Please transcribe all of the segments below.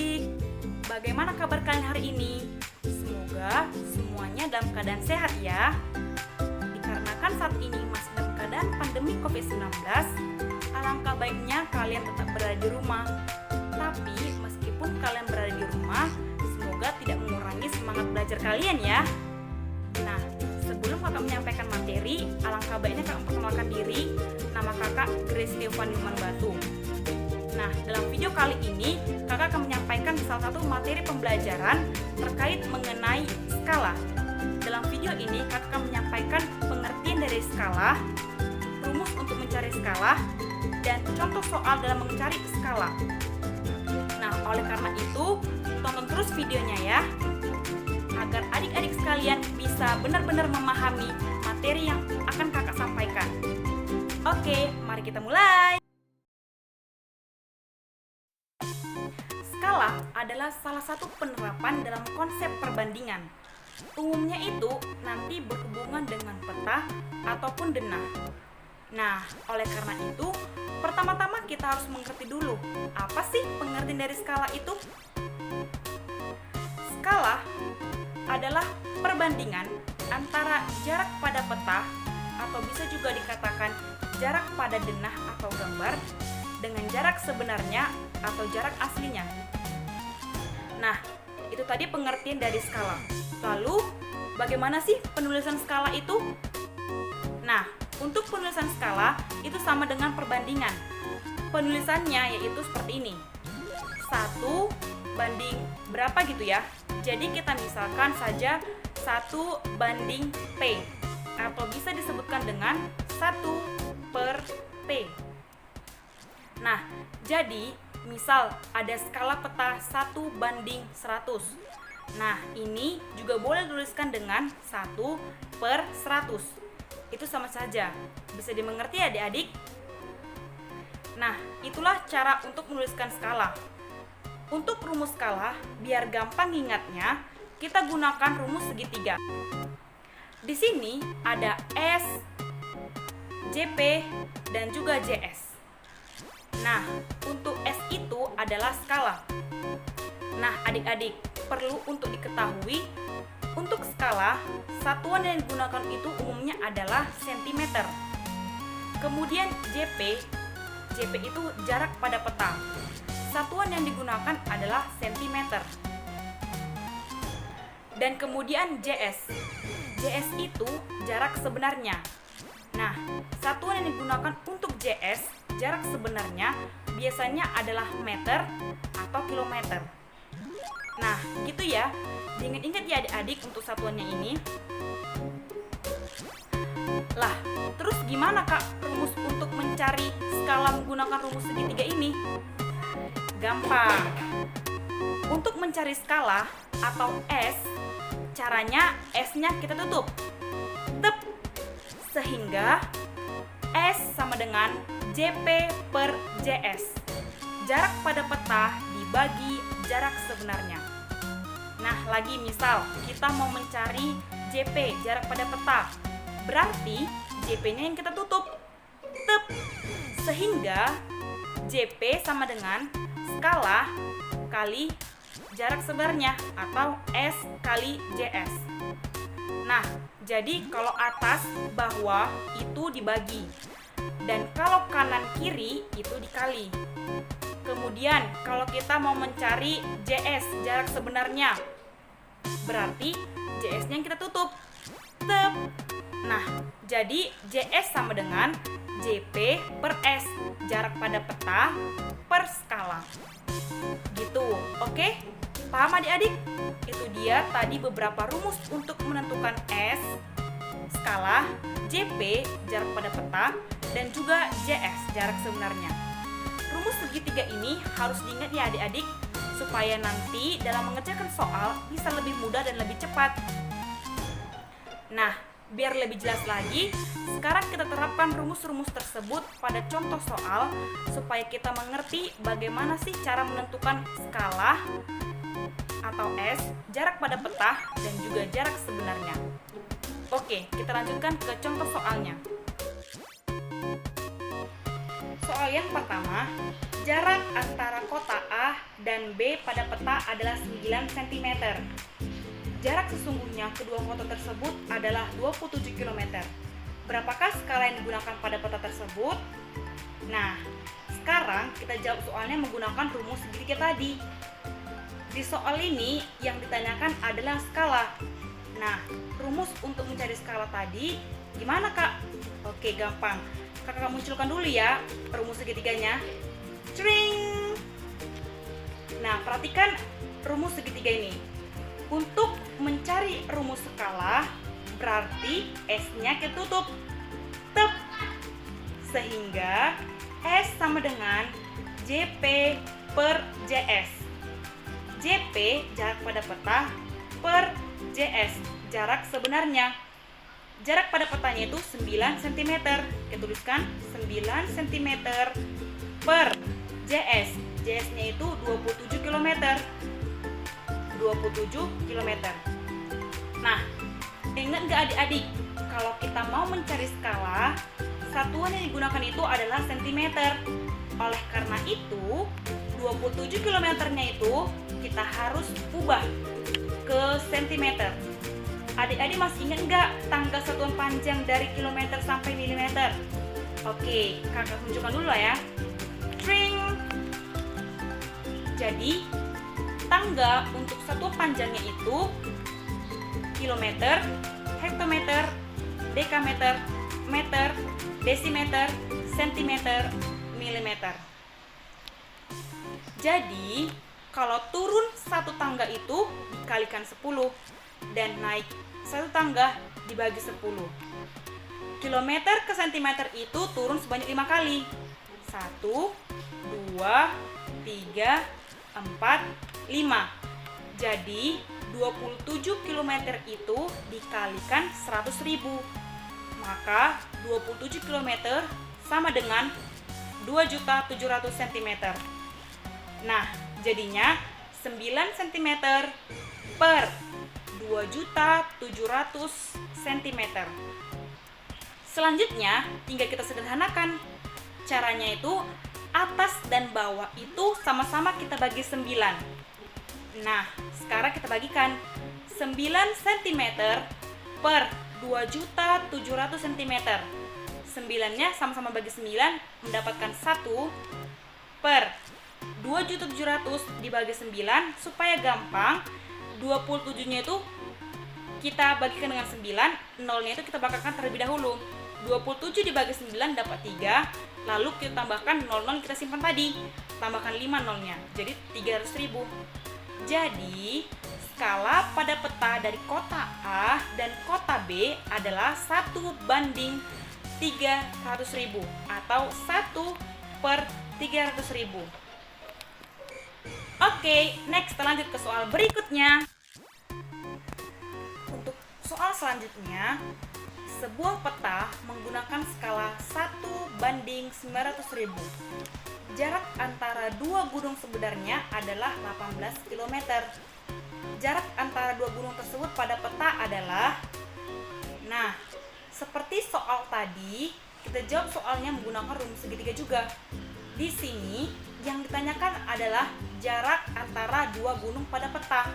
adik-adik, bagaimana kabar kalian hari ini? Semoga semuanya dalam keadaan sehat ya. Dikarenakan saat ini masih dalam keadaan pandemi COVID-19, alangkah baiknya kalian tetap berada di rumah. Tapi meskipun kalian berada di rumah, semoga tidak mengurangi semangat belajar kalian ya. Nah, sebelum kakak menyampaikan materi, alangkah baiknya kakak memperkenalkan diri. Nama kakak Grace Evan Yuman Batu. Nah, dalam video kali ini, kakak akan menyampaikan salah satu materi pembelajaran terkait mengenai skala. Dalam video ini, kakak akan menyampaikan pengertian dari skala, rumus untuk mencari skala, dan contoh soal dalam mencari skala. Nah, oleh karena itu, tonton terus videonya ya, agar adik-adik sekalian bisa benar-benar memahami materi yang akan kakak sampaikan. Oke, mari kita mulai. Skala adalah salah satu penerapan dalam konsep perbandingan. Umumnya itu nanti berhubungan dengan peta ataupun denah. Nah, oleh karena itu, pertama-tama kita harus mengerti dulu, apa sih pengertian dari skala itu? Skala adalah perbandingan antara jarak pada peta, atau bisa juga dikatakan jarak pada denah atau gambar, dengan jarak sebenarnya atau jarak aslinya. Nah, itu tadi pengertian dari skala. Lalu, bagaimana sih penulisan skala itu? Nah, untuk penulisan skala itu sama dengan perbandingan. Penulisannya yaitu seperti ini. 1 banding berapa gitu ya. Jadi kita misalkan saja 1 banding P, atau bisa disebutkan dengan 1 per P. Nah, jadi misal ada skala peta 1 banding 100. Nah, ini juga boleh dituliskan dengan 1 per 100. Itu sama saja. Bisa dimengerti ya adik-adik? Nah, itulah cara untuk menuliskan skala. Untuk rumus skala, biar gampang ingatnya, kita gunakan rumus segitiga. Di sini ada S, JP, dan juga JS. Nah, untuk S itu adalah skala. Nah, adik-adik, perlu untuk diketahui, untuk skala, satuan yang digunakan itu umumnya adalah sentimeter. Kemudian JP itu jarak pada peta. Satuan yang digunakan adalah sentimeter. Dan kemudian JS itu jarak sebenarnya. Nah, satuan yang digunakan untuk JS, jarak sebenarnya, biasanya adalah meter atau kilometer. Nah, gitu ya. Diingat-ingat ya adik-adik untuk satuannya ini. Lah, terus gimana Kak rumus untuk mencari skala menggunakan rumus segitiga ini? Gampang. Untuk mencari skala atau S, caranya S-nya kita tutup. Sehingga S sama dengan JP per JS. Jarak pada peta dibagi jarak sebenarnya. Nah, lagi misal kita mau mencari JP, jarak pada peta. Berarti JP-nya yang kita tutup. Sehingga JP sama dengan skala kali jarak sebenarnya atau S kali JS. Nah, jadi kalau atas bawah itu dibagi, dan kalau kanan kiri itu dikali. Kemudian kalau kita mau mencari JS, jarak sebenarnya, berarti JS-nya yang kita tutup. Nah, jadi JS sama dengan JP per S, jarak pada peta per skala. Gitu, oke? Paham adik-adik? Itu dia tadi beberapa rumus untuk menentukan S, skala, JP, jarak pada peta, dan juga JS, jarak sebenarnya. Rumus segitiga ini harus diingat ya adik-adik, supaya nanti dalam mengerjakan soal bisa lebih mudah dan lebih cepat. Nah, biar lebih jelas lagi, sekarang kita terapkan rumus-rumus tersebut pada contoh soal, supaya kita mengerti bagaimana sih cara menentukan skala atau S, jarak pada peta, dan juga jarak sebenarnya. Oke, kita lanjutkan ke contoh soalnya. Soal yang pertama, Jarak antara kota A dan B pada peta adalah 9 cm. Jarak sesungguhnya kedua kota tersebut adalah 27 km. Berapakah skala yang digunakan pada peta tersebut? Nah, sekarang kita jawab soalnya menggunakan rumus segitiga tadi. Di soal ini yang ditanyakan adalah skala. Nah, rumus untuk mencari skala tadi gimana, Kak? Oke, gampang. Kakak munculkan dulu ya rumus segitiganya. Tring. Nah, perhatikan rumus segitiga ini. Untuk mencari rumus skala, berarti S-nya kita tutup. Tep. Sehingga S sama dengan JP per JS. JP jarak pada peta per JS jarak sebenarnya. Jarak pada petanya itu 9 cm. Kita tuliskan 9 cm per JS. JS-nya itu 27 km. 27 km. Nah, ingat nggak adik-adik? Kalau kita mau mencari skala, satuan yang digunakan itu adalah cm. Oleh karena itu, 27 km-nya itu kita harus ubah ke cm. Adik-adik masih ingat nggak tanggal satuan panjang dari kilometer sampai milimeter? Oke, kakak tunjukkan dulu lah ya. Tring. Jadi, tangga untuk satuan panjangnya itu kilometer, hektometer, dekameter, meter, desimeter, sentimeter, milimeter. Jadi, kalau turun satu tangga itu dikalikan 10 dan naik satu tangga dibagi 10. Kilometer ke sentimeter itu turun sebanyak 5 kali. 1, 2, 3, 4, 5. Jadi 27 km itu dikalikan 100.000. Maka 27 km sama dengan 2.700.000 cm. Nah, jadinya 9 cm per 2.700.000 cm. Selanjutnya, tinggal kita sederhanakan. Caranya itu atas dan bawah itu sama-sama kita bagi 9. Nah, sekarang kita bagikan 9 cm per 2.700.000 cm. 9-nya sama-sama bagi 9 mendapatkan 1 per 2.700.000 dibagi 9 supaya gampang. 27-nya itu kita bagikan dengan 9, 0-nya itu kita bagikan terlebih dahulu. 27 dibagi 9 dapat 3, lalu kita tambahkan 0 kita simpan tadi, tambahkan 5 0-nya, jadi 300.000. Jadi, skala pada peta dari kota A dan kota B adalah 1:300.000 atau 1 per 300.000. Oke, next kita lanjut ke soal berikutnya. Untuk soal selanjutnya, sebuah peta menggunakan skala 1:900.000. Jarak antara dua gunung sebenarnya adalah 18 km. Jarak antara dua gunung tersebut pada peta adalah... Nah, seperti soal tadi, kita jawab soalnya menggunakan rumus segitiga juga. Di sini, yang ditanyakan adalah jarak antara dua gunung pada peta.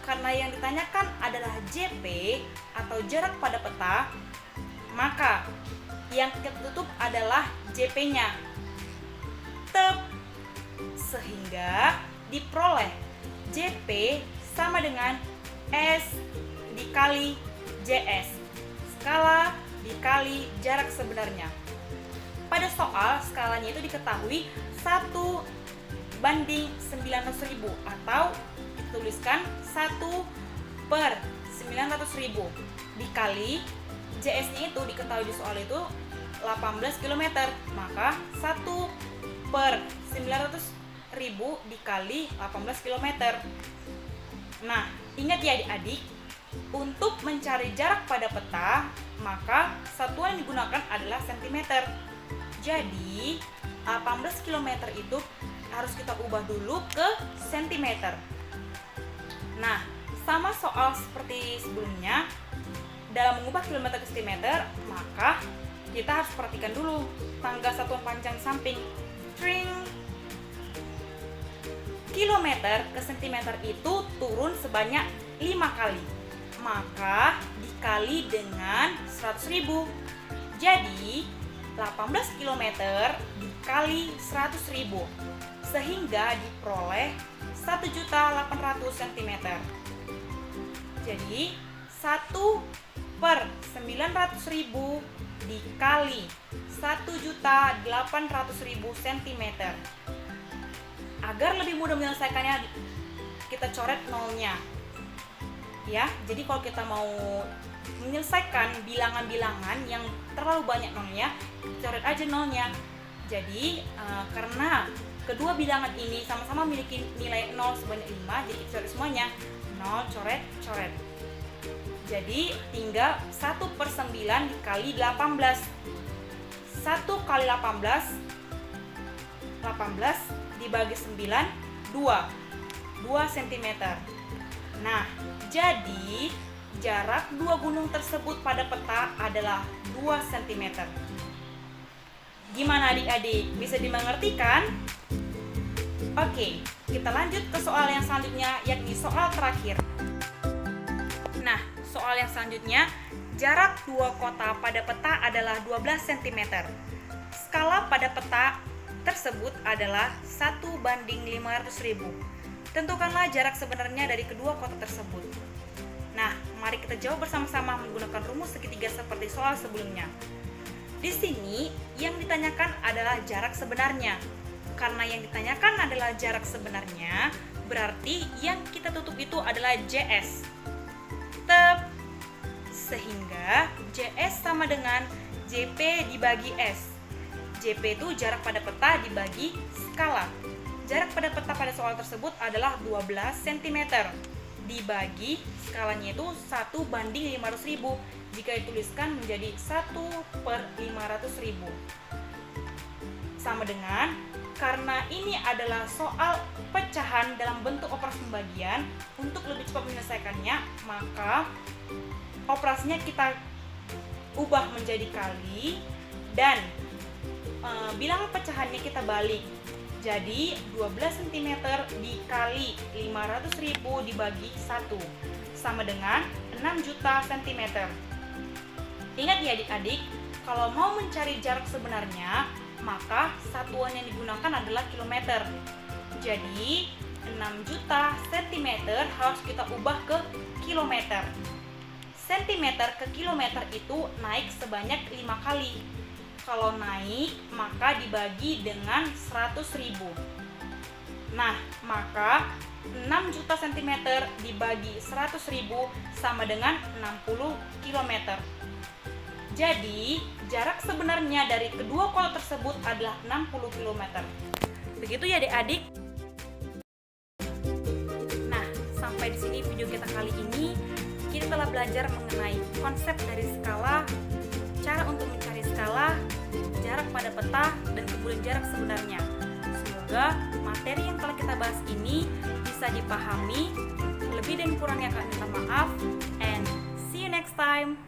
Karena yang ditanyakan adalah JP atau jarak pada peta, maka yang kita tutup adalah JP-nya. Tep. Sehingga diperoleh JP sama dengan S dikali JS. Skala dikali jarak sebenarnya. Pada soal, skalanya itu diketahui 1:900.000 atau dituliskan 1 per 900.000 dikali JS-nya itu diketahui di soal itu 18 km, maka 1 per 900.000 dikali 18 km. Nah, ingat ya adik-adik, untuk mencari jarak pada peta, maka satuan yang digunakan adalah cm. Jadi, 18 km itu harus kita ubah dulu ke cm. Nah, sama soal seperti sebelumnya, dalam mengubah kilometer ke cm, maka kita harus perhatikan dulu tangga satuan panjang samping. Tring. kilometer ke sentimeter itu turun sebanyak 5 kali. Maka dikali dengan 100.000. Jadi 18 km dikali 100.000 sehingga diperoleh 1.800.000 cm. Jadi 1/900.000 dikali 1.800.000 cm. Agar lebih mudah menyelesaikannya, kita coret nolnya. Ya, jadi kalau kita mau menyelesaikan bilangan-bilangan yang terlalu banyak nolnya, coret aja nolnya. Jadi karena kedua bilangan ini sama-sama memiliki nilai 0 sebanyak 5, jadi coret semuanya. 0, coret, coret. Jadi tinggal 1/9 dikali 18. 1 kali 18 dibagi 9, 2 cm. Nah, jadi jarak dua gunung tersebut pada peta adalah 2 cm. Gimana adik-adik? Bisa dimengerti kan? Oke, kita lanjut ke soal yang selanjutnya, yakni soal terakhir. Nah, soal yang selanjutnya, jarak dua kota pada peta adalah 12 cm. Skala pada peta tersebut adalah 1/500.000. Tentukanlah jarak sebenarnya dari kedua kota tersebut. Nah, mari kita jawab bersama-sama menggunakan rumus segitiga seperti soal sebelumnya. Di sini, yang ditanyakan adalah jarak sebenarnya. Karena yang ditanyakan adalah jarak sebenarnya, berarti yang kita tutup itu adalah JS. Sehingga JS sama dengan JP dibagi S. JP itu jarak pada peta dibagi skala. Jarak pada peta pada soal tersebut adalah 12 cm. Dibagi skalanya itu 1/500.000. Jika dituliskan menjadi 1/500.000. Sama dengan, karena ini adalah soal pecahan dalam bentuk operasi pembagian, untuk lebih cepat menyelesaikannya, maka operasinya kita ubah menjadi kali dan bilangan pecahannya kita balik. Jadi 12 cm dikali 500.000 dibagi 1 sama dengan 6 juta cm. Ingat ya adik-adik, kalau mau mencari jarak sebenarnya, maka satuan yang digunakan adalah kilometer. Jadi 6 juta cm harus kita ubah ke kilometer. Sentimeter ke kilometer itu naik sebanyak 5 kali. Kalau naik, maka dibagi dengan 100.000. Nah, maka 6 juta cm dibagi 100.000 sama dengan 60 km. Jadi, jarak sebenarnya dari kedua kota tersebut adalah 60 km. Begitu ya adik-adik? Nah, sampai di sini video kita kali ini. Kita telah belajar mengenai konsep dari skala, cara untuk mencari skala, jarak pada peta, dan kemudian jarak sebenarnya. Semoga materi yang telah kita bahas ini bisa dipahami. Lebih dan kurangnya kami minta maaf, and see you next time.